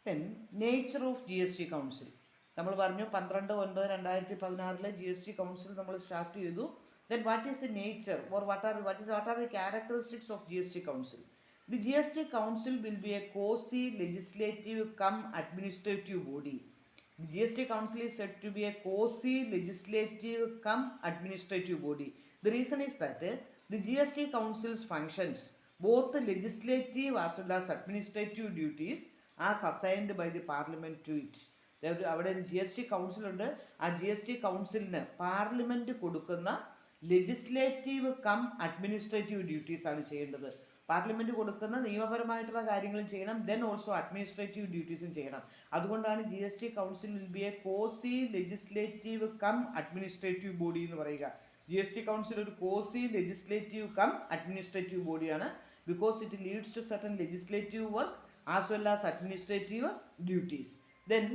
Then nature of G S T council. നമ്മൾ പറഞ്ഞു 12/9/2016 G S T council നമ്മൾ start ചെയ്തു. Then what is the nature or what are the characteristics of G S T council? The GST Council will be a quasi-legislative cum administrative body. The GST Council is said to be a quasi-legislative cum administrative body. The reason is that the GST Council's functions, both the legislative as well as administrative duties, as assigned by the Parliament to it. അവിടെ G S T council ഉണ്ട്. ആ G S T കൗൺസിലിന് parliament കൊടുക്കുന്ന legislative cum administrative duties ആണ് ചെയ്യേണ്ടത്. Parliament കൊടുക്കുന്ന നിയമപരമായിട്ടുള്ള കാര്യങ്ങളും ചെയ്യണം, ദെൻ ഓൾസോ അഡ്മിനിസ്ട്രേറ്റീവ് ഡ്യൂട്ടീസും ചെയ്യണം. അതുകൊണ്ടാണ് G S T council will be a quasi legislative cum administrative body എന്ന് പറയുക. ജി എസ് ടി കൗൺസിൽ ഒരു കോസി ലെജിസ്ലേറ്റീവ് കം അഡ്മിനിസ്ട്രേറ്റീവ് ബോഡിയാണ്. Because it leads to certain legislative work as well as administrative duties. Then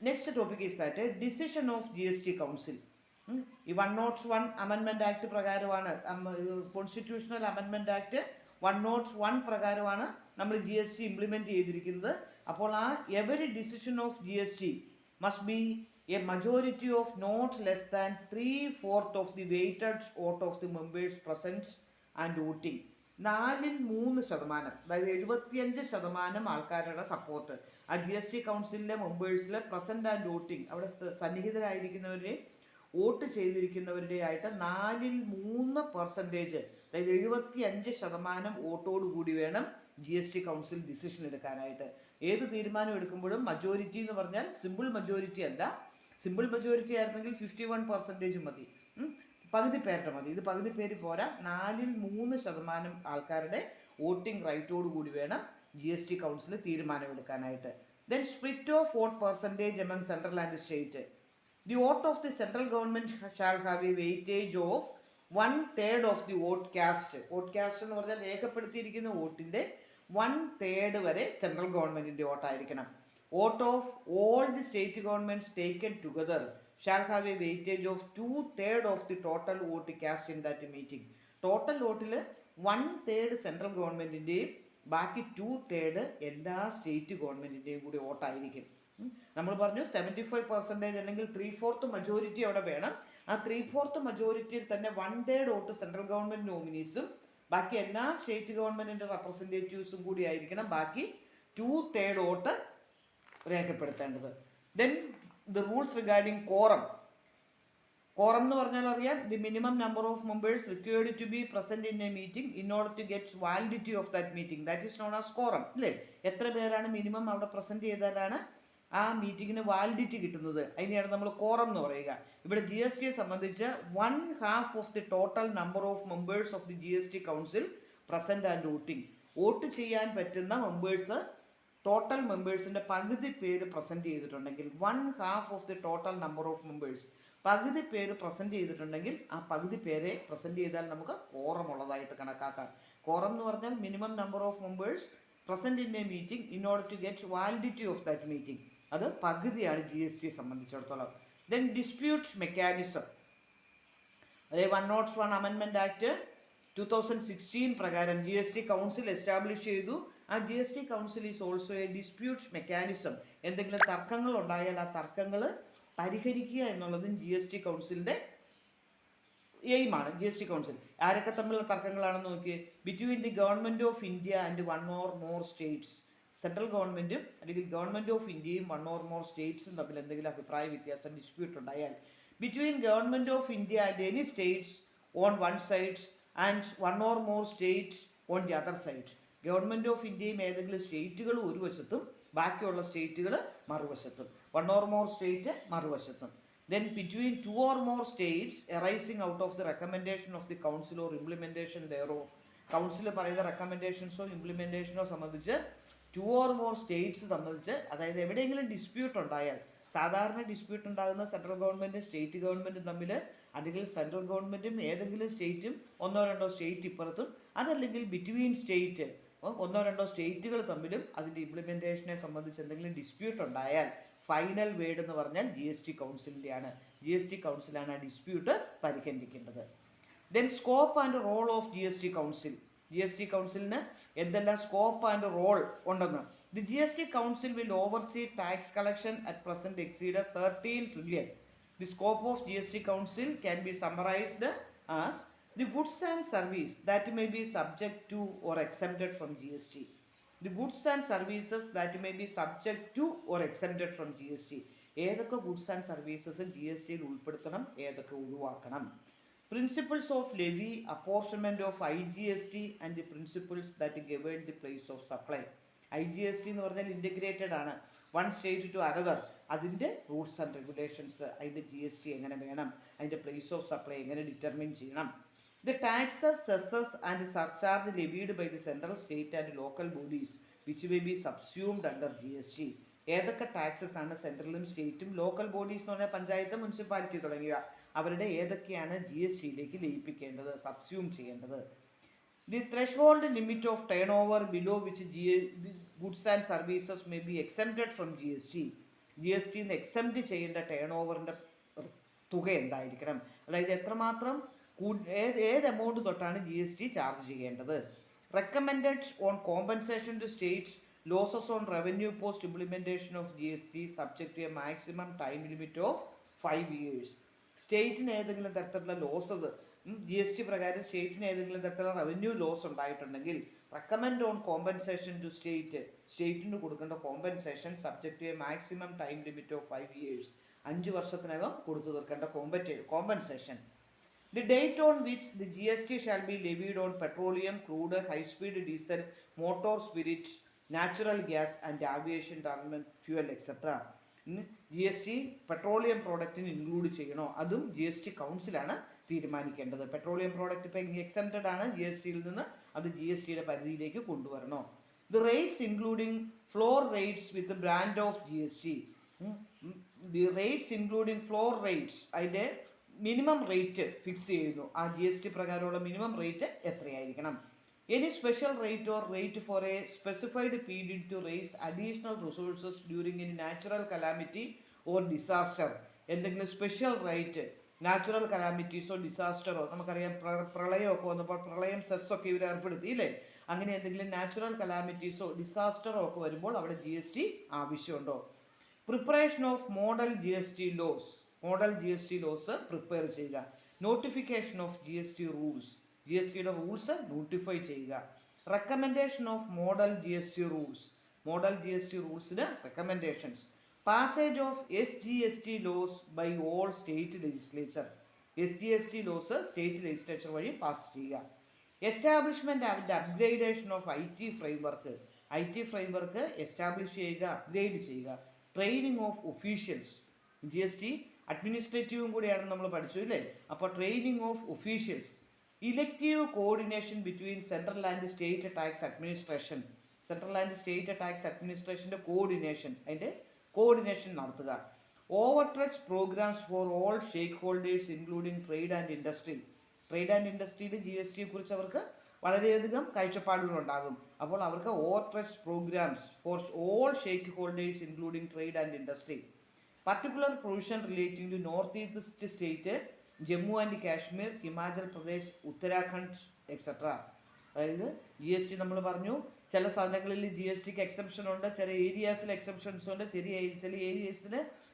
next topic is that decision of G S T council. ഈ 101 amendment act പ്രകാരമാണ്, constitutional amendment act 101 പ്രകാരമാണ് നമ്മൾ G S T implement ചെയ്തിരിക്കുന്നത്. അപ്പോൾ ആ every decision of G S T must be a majority of not less than 3/4 of the weighted vote of the members present and voting. 3%, അതായത് 75% ആൾക്കാരുടെ support ആ G S T കൗൺസിലിലെ മെമ്പേഴ്സിലെ present and voting, അവിടെ സന്നിഹിതരായിരിക്കുന്നവരെ vote ചെയ്തിരിക്കുന്നവരുടെ ആയിട്ട് 3%, അതായത് 75% വോട്ടോട് കൂടി വേണം G S T council decision എടുക്കാനായിട്ട്. ഏത് തീരുമാനം എടുക്കുമ്പോഴും മജോറിറ്റി എന്ന് പറഞ്ഞാൽ സിമ്പിൾ മജോറിറ്റി അല്ല. സിമ്പിൾ മജോറിറ്റി ആയിരുന്നെങ്കിൽ 51% മതി, പകുതി പേരുടെ മതി. ഇത് പകുതി പേര് പോരാ, 3% ആൾക്കാരുടെ വോട്ടിംഗ് റൈറ്റോട് കൂടി വേണം ജി എസ് ടി കൗൺസിൽ തീരുമാനമെടുക്കാനായിട്ട്. Then split of vote percentage among central and state. The vote of the central government shall have a weightage of 1/3 of the vote cast. Vote cast എന്ന് പറഞ്ഞാൽ രേഖപ്പെടുത്തിയിരിക്കുന്ന വോട്ടിൻ്റെ 1/3 വരെ central ഗവൺമെൻറ്റിൻ്റെ വോട്ടായിരിക്കണം. Vote of all the state governments taken together shall have a weightage of 2/3 of the total vote cast in that meeting. Total വോട്ടിൽ 1/3 central ഗവൺമെൻറ്റിൻ്റെയും ബാക്കി 2/3 എല്ലാ സ്റ്റേറ്റ് ഗവൺമെൻറ്റിൻ്റെയും കൂടി വോട്ടായിരിക്കും. നമ്മൾ പറഞ്ഞു 75% അല്ലെങ്കിൽ 3/4 മജോറിറ്റി അവിടെ വേണം. ആ 3/4 മജോറിറ്റിയിൽ തന്നെ 1/3 വോട്ട് സെൻട്രൽ ഗവൺമെൻറ് നോമിനീസും ബാക്കി എല്ലാ സ്റ്റേറ്റ് ഗവൺമെൻറ്റിൻ്റെ റെപ്രസെൻറ്റേറ്റീവ്സും കൂടി ആയിരിക്കണം ബാക്കി 2/3 വോട്ട് രേഖപ്പെടുത്തേണ്ടത്. Then the rules regarding quorum. Quorum എന്ന് പറഞ്ഞാൽ അറിയാം, the minimum number of members required to be present in a meeting in order to get validity of that meeting, that is known as quorum. അല്ലേ, എത്ര പേരാണ് minimum അവിടെ present ചെയ്താലാണ് ആ മീറ്റിങ്ങിന് വാലിഡിറ്റി കിട്ടുന്നത്, അതിനെയാണ് നമ്മൾ കോറം എന്ന് പറയുക. ഇവിടെ ജി എസ് ടിയെ സംബന്ധിച്ച് 1/2 of the total number of members of the G S T council present and voting. Vote ചെയ്യാൻ പറ്റുന്ന മെമ്പേഴ്സ്, ടോട്ടൽ മെമ്പേഴ്സിൻ്റെ പകുതി പേര് പ്രസന്റ് ചെയ്തിട്ടുണ്ടെങ്കിൽ 1/2 of the total number of members, പകുതി പേര് പ്രസന്റ് ചെയ്തിട്ടുണ്ടെങ്കിൽ ആ പകുതി പേരെ പ്രസന്റ് ചെയ്താൽ നമുക്ക് കോറം ഉള്ളതായിട്ട് കണക്കാക്കാം. കോറം എന്ന് പറഞ്ഞാൽ minimum number of members present in a meeting in order to get validity of that meeting. അത് പകുതിയാണ് ജി എസ് ടിയെ സംബന്ധിച്ചിടത്തോളം. Then dispute mechanism. അതായത് 101 അമെൻമെൻറ്റ് ആക്ട് 2016 പ്രകാരം G S T council establish ചെയ്തു. ആ G S T council is also a dispute mechanism. എന്തെങ്കിലും തർക്കങ്ങൾ ഉണ്ടായാൽ ആ തർക്കങ്ങൾ പരിഹരിക്കുക എന്നുള്ളതും ജി എസ് ടി കൗൺസിലിൻ്റെ എയിമാണ്. ജി എസ് ടി കൗൺസിൽ ആരൊക്കെ തമ്മിലുള്ള തർക്കങ്ങളാണെന്ന് നോക്കിയേ. Between the government of India and 1 or more states. Central ഗവൺമെൻറ്റും അല്ലെങ്കിൽ ഗവൺമെൻറ് ഓഫ് ഇന്ത്യയും 1 or more സ്റ്റേറ്റ്സും തമ്മിൽ എന്തെങ്കിലും അഭിപ്രായ വ്യത്യാസം, ഡിസ്പ്യൂട്ട് ഉണ്ടായാൽ between government of India and any states on one side and 1 or more state on the other side. Government of ഇന്ത്യയും ഏതെങ്കിലും സ്റ്റേറ്റുകൾ ഒരു വശത്തും ബാക്കിയുള്ള സ്റ്റേറ്റുകൾ മറുവശത്തും, 1 or more സ്റ്റേറ്റ് മറുവശത്തും. Then between 2 or more states arising out of the recommendation of the council or implementation thereof. Council പറയുന്ന റെക്കമെൻഡേഷൻസോ ഇംപ്ലിമെൻറ്റേഷനോ സംബന്ധിച്ച് 2 or more സ്റ്റേറ്റ്സ് സംബന്ധിച്ച്, അതായത് എവിടെയെങ്കിലും ഡിസ്പ്യൂട്ട് ഉണ്ടായാൽ, സാധാരണ ഡിസ്പ്യൂട്ട് ഉണ്ടാകുന്ന സെൻട്രൽ ഗവൺമെൻറ്റും സ്റ്റേറ്റ് ഗവൺമെൻറ്റും തമ്മിൽ, അല്ലെങ്കിൽ സെൻട്രൽ ഗവൺമെൻറ്റും ഏതെങ്കിലും സ്റ്റേറ്റും 1 or 2 സ്റ്റേറ്റ് ഇപ്പുറത്തും, അതല്ലെങ്കിൽ ബിറ്റ്വീൻ സ്റ്റേറ്റ് 1 or 2 സ്റ്റേറ്റുകൾ തമ്മിലും അതിൻ്റെ ഇംപ്ലിമെൻറ്റേഷനെ സംബന്ധിച്ച് എന്തെങ്കിലും ഡിസ്പ്യൂട്ട് ഉണ്ടായാൽ ഫൈനൽ വേർഡ് എന്ന് പറഞ്ഞാൽ ജി എസ് ടി കൗൺസിലിൻ്റെയാണ്. ജി എസ് ടി കൗൺസിലാണ് ആ ഡിസ്പ്യൂട്ട് പരിഹരിക്കേണ്ടത്. Then scope and role of G S T council. G S T കൗൺസിലിന് എന്തെല്ലാം സ്കോപ്പ് ആൻഡ് റോൾ ഉണ്ടെന്ന്. The GST Council will oversee tax collection at present exceeded 13 trillion. The scope of GST Council can be summarized as the goods and service that may be subject to or exempted from GST. The goods and services that may be subject to or exempted from GST. ഏതൊക്കെ goods and services G S ടിയിൽ ഉൾപ്പെടുത്തണം, ഏതൊക്കെ ഒഴിവാക്കണം. Principles of levy, apportionment of IGST and the principles that govern the place of supply. IGST എന്ന് പറഞ്ഞാൽ integrated ആണ്, one state to another. അതിൻ്റെ rules and regulations, അതിൻ്റെ ജി എസ് ടി എങ്ങനെ വേണം, അതിൻ്റെ പ്ലേസ് ഓഫ് സപ്ലൈ എങ്ങനെ ഡിറ്റർമിൻ ചെയ്യണം. The taxes, cesses and surcharge levied by the central, state and local bodies which may be subsumed under GST. ഏതൊക്കെ taxes ആണ് സെൻട്രലും സ്റ്റേറ്റും local bodies എന്ന് പറഞ്ഞാൽ പഞ്ചായത്ത്, മുനിസിപ്പാലിറ്റി തുടങ്ങിയ അവരുടെ ഏതൊക്കെയാണ് ജി എസ് ടിയിലേക്ക് ലയിപ്പിക്കേണ്ടത്, സബ്സ്യൂം ചെയ്യേണ്ടത്. The threshold limit of turn over below which goods and services may be exempted from G S T. G S ടിന്ന് എക്സെംപ്റ്റ് ചെയ്യേണ്ട ടേൺ ഓവറിൻ്റെ തുക എന്തായിരിക്കണം, അതായത് എത്രമാത്രം ഏത് എമൗണ്ട് തൊട്ടാണ് ജി എസ് ടി ചാർജ് ചെയ്യേണ്ടത്. Recommended on compensation to states losses on revenue post implementation of G S T subject to a maximum time limit of 5 years. സ്റ്റേറ്റിന് ഏതെങ്കിലും തരത്തിലുള്ള ലോസസ് ജി എസ് ടി പ്രകാരം സ്റ്റേറ്റിന് ഏതെങ്കിലും തരത്തിലുള്ള revenue loss ഉണ്ടായിട്ടുണ്ടെങ്കിൽ recommend on compensation to സ്റ്റേറ്റിന് കൊടുക്കേണ്ട compensation subject to a maximum time limit of 5 years. 5 വർഷത്തിനകം കൊടുത്തു തീർക്കേണ്ട compensation. The date on which the GST shall be levied on petroleum, crude, high-speed diesel, motor spirit, natural gas and aviation terminal fuel etc. G S T petroleum പ്രോഡക്റ്റിന് include ചെയ്യണോ, അതും G S T കൗൺസിലാണ് തീരുമാനിക്കേണ്ടത്. Petroleum product ഇപ്പോൾ എക്സെംപ്റ്റഡ് ആണ് G S ടിയിൽ നിന്ന്, അത് G S ടിയുടെ പരിധിയിലേക്ക് കൊണ്ടുവരണോ. The rates including floor rates with brand of G S T. The rates including floor rates, അതിൻ്റെ മിനിമം റേറ്റ് ഫിക്സ് ചെയ്യുന്നു. ആ ജി എസ് ടി പ്രകാരമുള്ള മിനിമം റേറ്റ് എത്രയായിരിക്കണം. Any special rate or rate for a specified period to raise additional resources during any natural calamity or disaster. എന്തെങ്കിലും special rate natural കലാമിറ്റീസോ ഡിസാസ്റ്ററോ, നമുക്കറിയാം പ്രളയമൊക്കെ വന്നപ്പോൾ പ്രളയം സെസ്സൊക്കെ ഇവർ ഏർപ്പെടുത്തി ഇല്ലേ, അങ്ങനെ എന്തെങ്കിലും നാച്ചുറൽ കലാമിറ്റീസോ ഡിസാസ്റ്ററോ ഒക്കെ വരുമ്പോൾ അവിടെ ജി എസ് ടി ആവശ്യമുണ്ടോ. Preparation of model G S T laws, model G S T laws prepare ചെയ്യുക. Notification of G S T rules, G S ടിയുടെ റൂൾസ് നോട്ടിഫൈ ചെയ്യുക. Recommendation of model G S T rules, model G S T റൂൾസിന് recommendations. Passage of S G S T laws by all state legislature, S G S T laws state legislature വഴി pass ചെയ്യുക. Establishment and upgradation of I T framework, I T framework establish ചെയ്യുക, upgrade ചെയ്യുക. Training of officials, G S T അഡ്മിനിസ്ട്രേറ്റീവും കൂടിയാണ് നമ്മൾ പഠിച്ചു ഇല്ലേ, അപ്പോൾ training of officials. Effective coordination between central and state tax administration, central and state tax അഡ്മിനിസ്ട്രേഷൻ്റെ coordination, അതിൻ്റെ കോർഡിനേഷൻ നടത്തുക. Outreach programs for all stakeholders including trade and industry, trade and ഇൻഡസ്ട്രിയിൽ ജി എസ് ടിയെ കുറിച്ച് അവർക്ക് വളരെയധികം കാഴ്ചപ്പാടുകളുണ്ടാകും. അപ്പോൾ അവർക്ക് outreach programs for all stakeholders including trade and industry. Particular provision relating to north east state, Jammu and Kashmir, Himachal Pradesh, Uttarakhand etcetera. അതായത് G S T നമ്മൾ പറഞ്ഞു, ചില സ്ഥലങ്ങളിൽ ജി എസ് ടിക്ക് എക്സെപ്ഷൻ ഉണ്ട്, ചില ഏരിയാസിൽ എക്സെപ്ഷൻസ് ഉണ്ട്, ചില ഏരിയസിൽ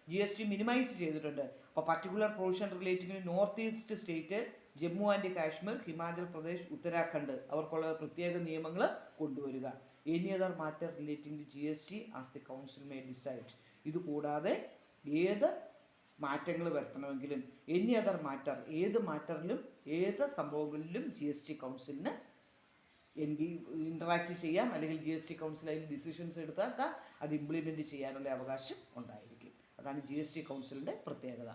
ജി എസ് ടി മിനിമൈസ് ചെയ്തിട്ടുണ്ട്. അപ്പോൾ particular provision relating to north east state, Jammu and Kashmir, Himachal Pradesh, Uttarakhand അവർക്കുള്ള പ്രത്യേക നിയമങ്ങൾ കൊണ്ടുവരിക. Any other matter relating to G S T as the council may decide. ഇത് കൂടാതെ ഏത് മാറ്റങ്ങൾ വരുത്തണമെങ്കിലും എനി അതർ മാറ്റർ, ഏത് മാറ്ററിലും ഏത് സംഭവങ്ങളിലും ജി എസ് ടി കൗൺസിലിന് ഇൻറ്ററാക്ട് ചെയ്യാം, അല്ലെങ്കിൽ ജി എസ് ടി കൗൺസിൽ അതിന് ഡിസിഷൻസ് എടുത്താൽ അത് ഇംപ്ലിമെൻറ്റ് ചെയ്യാനുള്ള അവകാശം ഉണ്ടായിരിക്കും. അതാണ് ജി എസ് ടി കൗൺസിലിൻ്റെ പ്രത്യേകത.